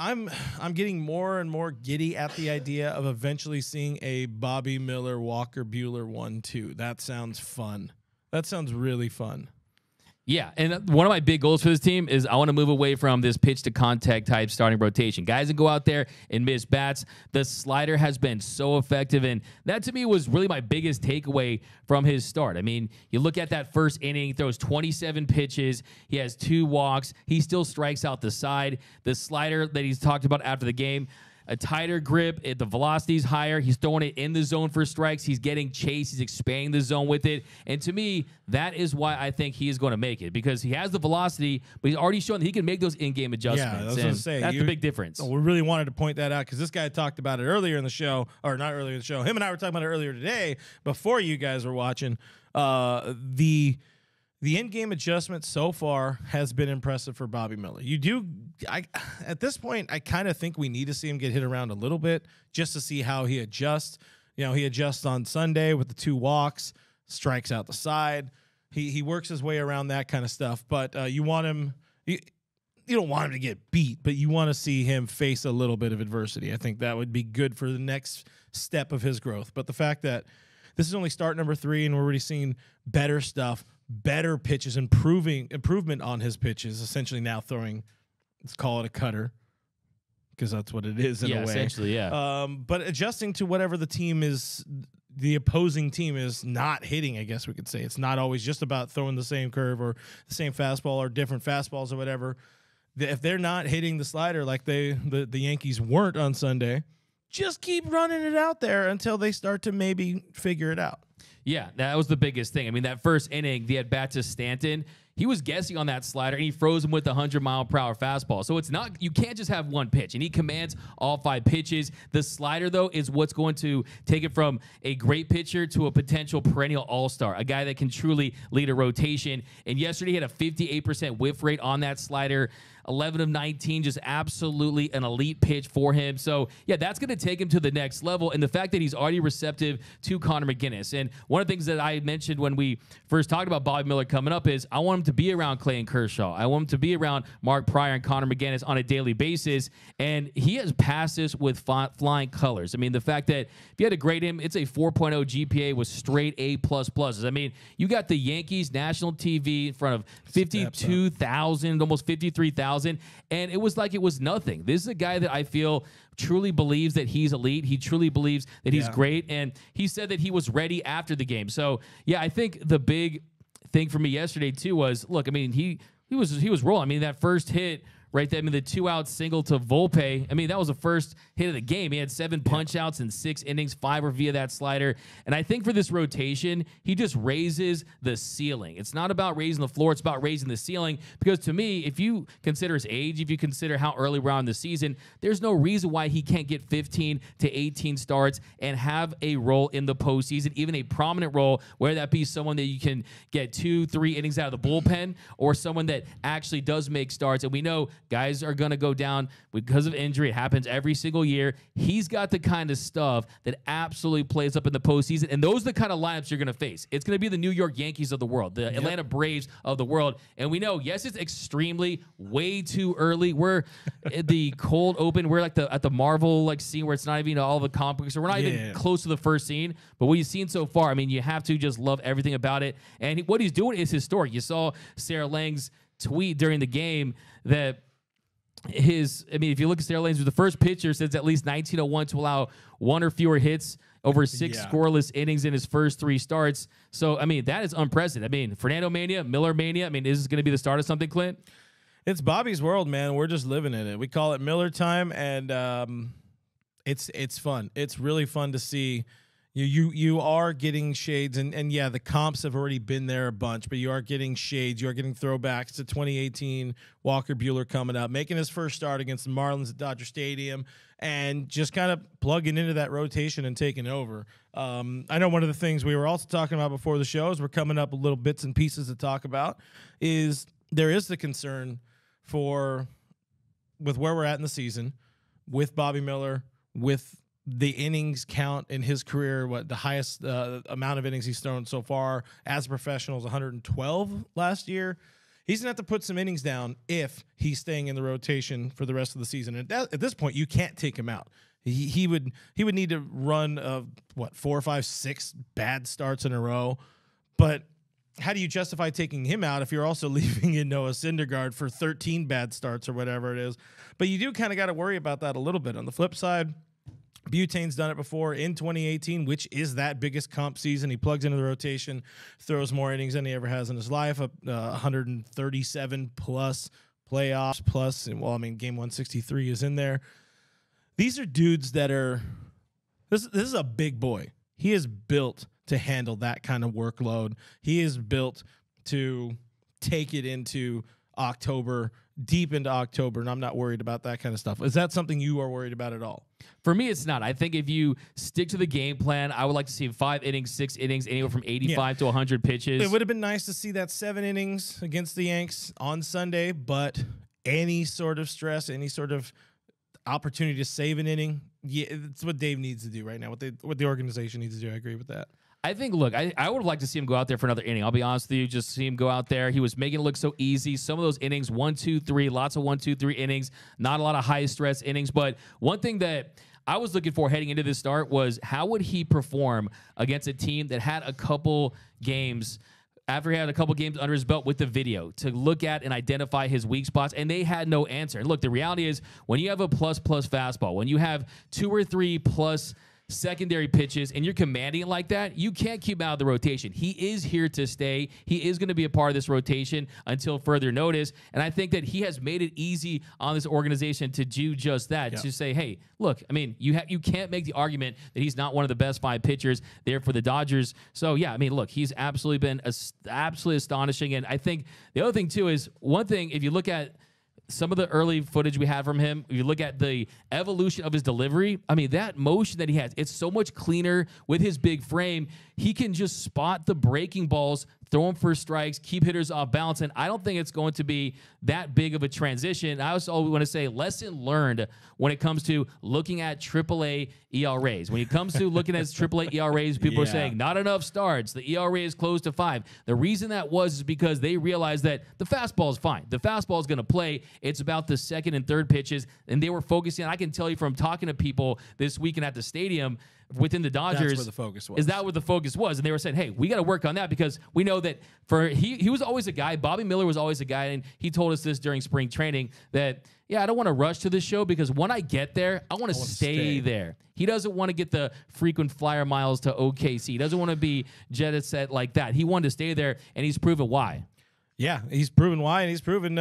I'm getting more and more giddy at the idea of eventually seeing a Bobby Miller, Walker Buehler 1-2. That sounds fun. That sounds really fun. Yeah, and one of my big goals for this team is I want to move away from this pitch to contact type starting rotation. Guys that go out there and miss bats. The slider has been so effective, and that to me was really my biggest takeaway from his start. I mean, you look at that first inning, he throws 27 pitches, he has 2 walks, he still strikes out the side. The slider that he's talked about after the game, a tighter grip, the velocity's higher. He's throwing it in the zone for strikes. He's getting chased. He's expanding the zone with it. And to me, that is why I think he is going to make it, because he has the velocity, but he's already shown that he can make those in-game adjustments. Yeah, I was going to say. That's the big difference. We really wanted to point that out because this guy talked about it earlier in the show, or not earlier in the show. Him and I were talking about it earlier today before you guys were watching. The in-game adjustment so far has been impressive for Bobby Miller. At this point, I kind of think we need to see him get hit around a little bit just to see how he adjusts. You know, he adjusts on Sunday with the 2 walks, strikes out the side. He works his way around that kind of stuff. But you want him. You don't want him to get beat, but you want to see him face a little bit of adversity. I think that would be good for the next step of his growth. But the fact that this is only start number 3 and we're already seeing better stuff, better pitches, improvement on his pitches, essentially now throwing, let's call it a cutter, because that's what it is in a way. Essentially, yeah. But adjusting to whatever the opposing team is not hitting, I guess we could say. It's not always just about throwing the same curve or the same fastball or different fastballs or whatever. If they're not hitting the slider like the Yankees weren't on Sunday, just keep running it out there until they start to maybe figure it out. Yeah, that was the biggest thing. I mean, that first inning, the at-bat to Stanton, he was guessing on that slider, and he froze him with the 100-mile-per-hour fastball. So it's not, you can't just have one pitch, and he commands all 5 pitches. The slider, though, is what's going to take it from a great pitcher to a potential perennial all-star, a guy that can truly lead a rotation. And yesterday, he had a 58% whiff rate on that slider. 11 of 19, just absolutely an elite pitch for him. So, yeah, that's going to take him to the next level. And the fact that he's already receptive to Connor McGinnis. And one of the things that I mentioned when we first talked about Bobby Miller coming up is I want him to be around Clayton Kershaw. I want him to be around Mark Pryor and Connor McGinnis on a daily basis. And he has passed this with flying colors. I mean, the fact that if you had to grade him, it's a 4.0 GPA with straight A++. I mean, you got the Yankees national TV in front of 52,000, almost 53,000. And it was like it was nothing. This is a guy that I feel truly believes that he's elite. He truly believes that he's great. And he said that he was ready after the game. So, yeah, I think the big thing for me yesterday, too, was, look, I mean, he was rolling. I mean, that first hit right there, I mean, the 2-out single to Volpe, I mean, that was the first hit of the game. He had 7 punch-outs in 6 innings, 5 were via that slider. And I think for this rotation, he just raises the ceiling. It's not about raising the floor, it's about raising the ceiling. Because to me, if you consider his age, if you consider how early we're on the season, there's no reason why he can't get 15 to 18 starts and have a role in the postseason, even a prominent role, whether that be someone that you can get 2-3 innings out of the bullpen or someone that actually does make starts. And we know guys are going to go down because of injury. It happens every single year. He's got the kind of stuff that absolutely plays up in the postseason, and those are the kind of lineups you're going to face. It's going to be the New York Yankees of the world, the Atlanta Braves of the world, and we know, yes, it's extremely way too early. We're at the cold open. We're like at the Marvel scene where it's not even all the comic books, so we're not even close to the first scene. But what you've seen so far, I mean, you have to just love everything about it, and what he's doing is historic. You saw Sarah Lang's tweet during the game that if you look at Sarah Lanes, was the first pitcher since at least 1901 to allow 1 or fewer hits over 6 scoreless innings in his first 3 starts. So, I mean, that is unprecedented. I mean, Fernando Mania, Miller Mania. I mean, is this going to be the start of something, Clint? It's Bobby's world, man. We're just living in it. We call it Miller time, and it's fun. It's really fun to see. You are getting shades, and yeah, the comps have already been there a bunch, but you are getting shades. You are getting throwbacks to 2018, Walker Buehler coming up, making his first start against the Marlins at Dodger Stadium, and just kind of plugging into that rotation and taking over. I know one of the things we were also talking about before the show, as we're coming up with little bits and pieces to talk about, is there is the concern with where we're at in the season, with Bobby Miller, with the innings count in his career, the highest amount of innings he's thrown so far as a professional is 112 last year. He's gonna have to put some innings down if he's staying in the rotation for the rest of the season. And at this point, you can't take him out. He would need to run 4, 5, 6 bad starts in a row. But how do you justify taking him out if you're also leaving in Noah Syndergaard for 13 bad starts or whatever it is? But you do kind of got to worry about that a little bit. On the flip side, Butane's done it before in 2018, which is that biggest comp season. He plugs into the rotation, throws more innings than he ever has in his life, 137 plus playoffs plus. And, game 163 is in there. These are dudes that are this is a big boy. He is built to handle that kind of workload. He is built to take it into October, deep into October, and I'm not worried about that kind of stuff. Is that something you are worried about at all? For me, it's not. I think if you stick to the game plan, I would like to see 5 innings, 6 innings, anywhere from 85 to 100 pitches. It would have been nice to see that 7 innings against the Yanks on Sunday, but any sort of stress, any sort of opportunity to save an inning, it's what Dave needs to do right now, what the organization needs to do. I agree with that. I think, look, I would like to see him go out there for another inning. I'll be honest with you, just see him go out there. He was making it look so easy. Some of those innings, 1, 2, 3, lots of 1, 2, 3 innings, not a lot of high-stress innings. But one thing that I was looking for heading into this start was how would he perform against a team that had a couple games after he had a couple games under his belt with the video to look at and identify his weak spots, and they had no answer. And look, the reality is when you have a plus fastball, when you have 2 or 3 plus secondary pitches and you're commanding it like that, you can't keep him out of the rotation. He is here to stay. He is going to be a part of this rotation until further notice. And I think that he has made it easy on this organization to do just that, to say, hey, look, you can't make the argument that he's not one of the best 5 pitchers there for the Dodgers. So, look, he's absolutely been absolutely astonishing. And I think the other thing, too, is one thing, if you look at some of the early footage we had from him, if you look at the evolution of his delivery, that motion that he has, it's so much cleaner with his big frame. He can just spot the breaking balls, throw them for strikes, keep hitters off balance, and I don't think it's going to be that big of a transition. I also want to say lesson learned when it comes to looking at AAA ERAs. When it comes to looking at AAA ERAs, people are saying not enough starts. The ERA is close to 5. The reason that is because they realized that the fastball is fine. The fastball is going to play. It's about the second and third pitches, and they were focusing. I can tell you from talking to people this weekend at the stadium within the Dodgers, that's where the focus was. Is that what the focus was? And they were saying, hey, we got to work on that because we know that he was always a guy. Bobby Miller was always a guy, and he told us this during spring training that, I don't want to rush to this show because when I get there, I want to stay there. He doesn't want to get the frequent flyer miles to OKC. He doesn't want to be jet set like that. He wanted to stay there, and he's proven why. Yeah, he's proven why, and he's proven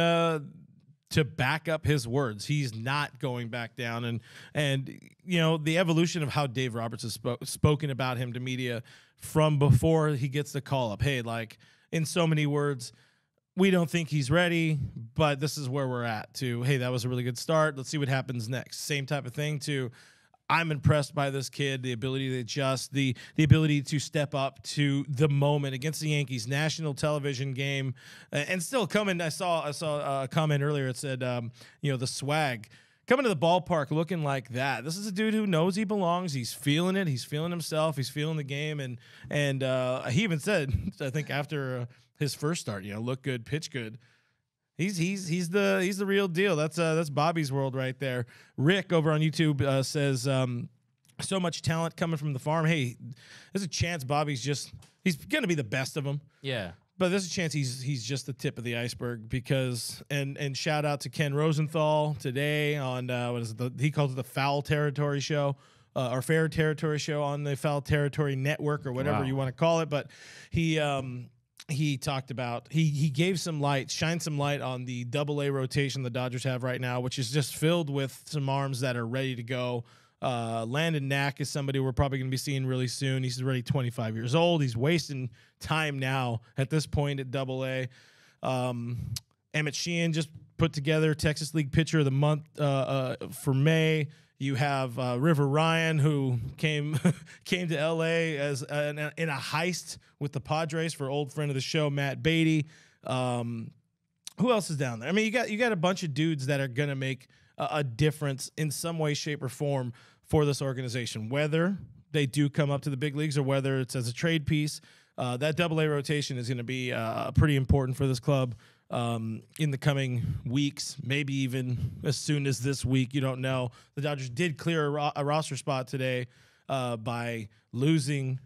to back up his words. He's not going back down. And the evolution of how Dave Roberts has spoken about him to media from before he gets the call up. Hey, in so many words, we don't think he's ready, but this is where we're at. To, hey, that was a really good start. Let's see what happens next. Same type of thing to, I'm impressed by this kid, the ability to adjust, the ability to step up to the moment against the Yankees, national television game, and still coming. I saw a comment earlier. It said, the swag. Coming to the ballpark looking like that. This is a dude who knows he belongs. He's feeling it. He's feeling himself. He's feeling the game. And he even said, I think after his first start, look good, pitch good. He's the real deal. That's Bobby's world right there. Rick over on YouTube says, so much talent coming from the farm. Hey, there's a chance Bobby's he's gonna be the best of them. Yeah. But there's a chance he's just the tip of the iceberg because and shout out to Ken Rosenthal today on he calls it the Foul Territory Show. Or Fair Territory Show on the Foul Territory Network or whatever you want to call it. But he talked about he gave some light, shined some light on the AA rotation the Dodgers have right now, which is just filled with some arms that are ready to go. Landon Knack is somebody we're probably going to be seeing really soon. He's already 25 years old. He's wasting time now at this point at AA. Emmett Sheehan just put together Texas League Pitcher of the Month for May. You have River Ryan, who came to L.A. as in a heist with the Padres for old friend of the show Matt Beatty. Who else is down there? You got a bunch of dudes that are gonna make a difference in some way, shape, or form for this organization. Whether they do come up to the big leagues or whether it's as a trade piece, that AA rotation is going to be pretty important for this club in the coming weeks, maybe even as soon as this week. You don't know. The Dodgers did clear a roster spot today by losing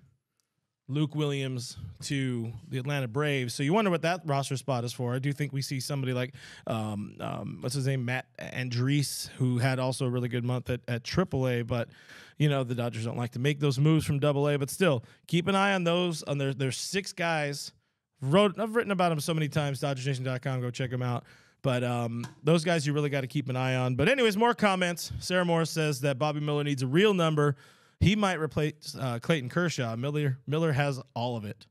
Luke Williams to the Atlanta Braves. So you wonder what that roster spot is for. I do think we see somebody like, what's his name, Matt Andriese, who had also a really good month at AAA. But, you know, the Dodgers don't like to make those moves from AA. But still, keep an eye on those. There's 6 guys. I've written about them so many times, DodgersNation.com. Go check them out. But those guys you really got to keep an eye on. But anyways, more comments. Sarah Moore says that Bobby Miller needs a real number. He might replace Clayton Kershaw. Miller has all of it.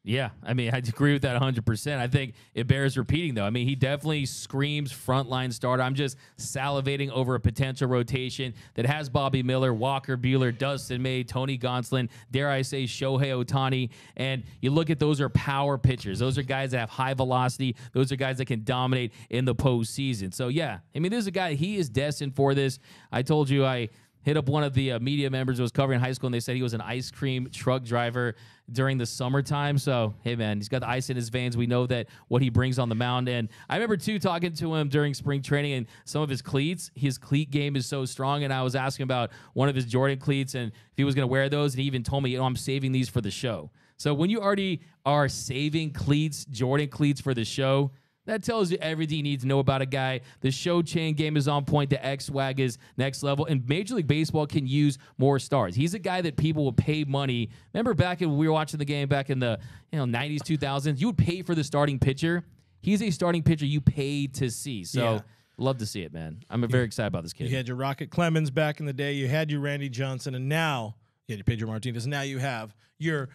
Yeah, I mean, I agree with that 100%. I think it bears repeating, though. I mean, he definitely screams frontline starter. I'm just salivating over a potential rotation that has Bobby Miller, Walker Buehler, Dustin May, Tony Gonsolin, dare I say Shohei Ohtani. And you look at those are power pitchers. Those are guys that have high velocity. Those are guys that can dominate in the postseason. So, yeah, I mean, this is a guy, he is destined for this. I told you I hit up one of the media members who was covering high school, and they said he was an ice cream truck driver during the summertime. So, hey, man, he's got the ice in his veins. We know that what he brings on the mound. And I remember, too, talking to him during spring training and some of his cleats. His cleat game is so strong, and I was asking about one of his Jordan cleats and if he was going to wear those, and he even told me, I'm saving these for the show. So when you already are saving cleats, Jordan cleats for the show, that tells you everything you need to know about a guy. The show chain game is on point. The X-Swag is next level. And Major League Baseball can use more stars. He's a guy that people will pay money. Remember back when we were watching the game back in the 90s, 2000s? You would pay for the starting pitcher. He's a starting pitcher you paid to see. So love to see it, man. I'm very excited about this kid. You had your Rocket Clemens back in the day. You had your Randy Johnson. And now you had your Pedro Martinez. Now you have your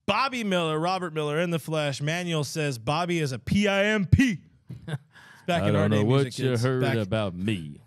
Bobby Miller, Robert Miller in the flesh. Manuel says Bobby is a PIMP. It's back in our day. I don't know what you heard about me.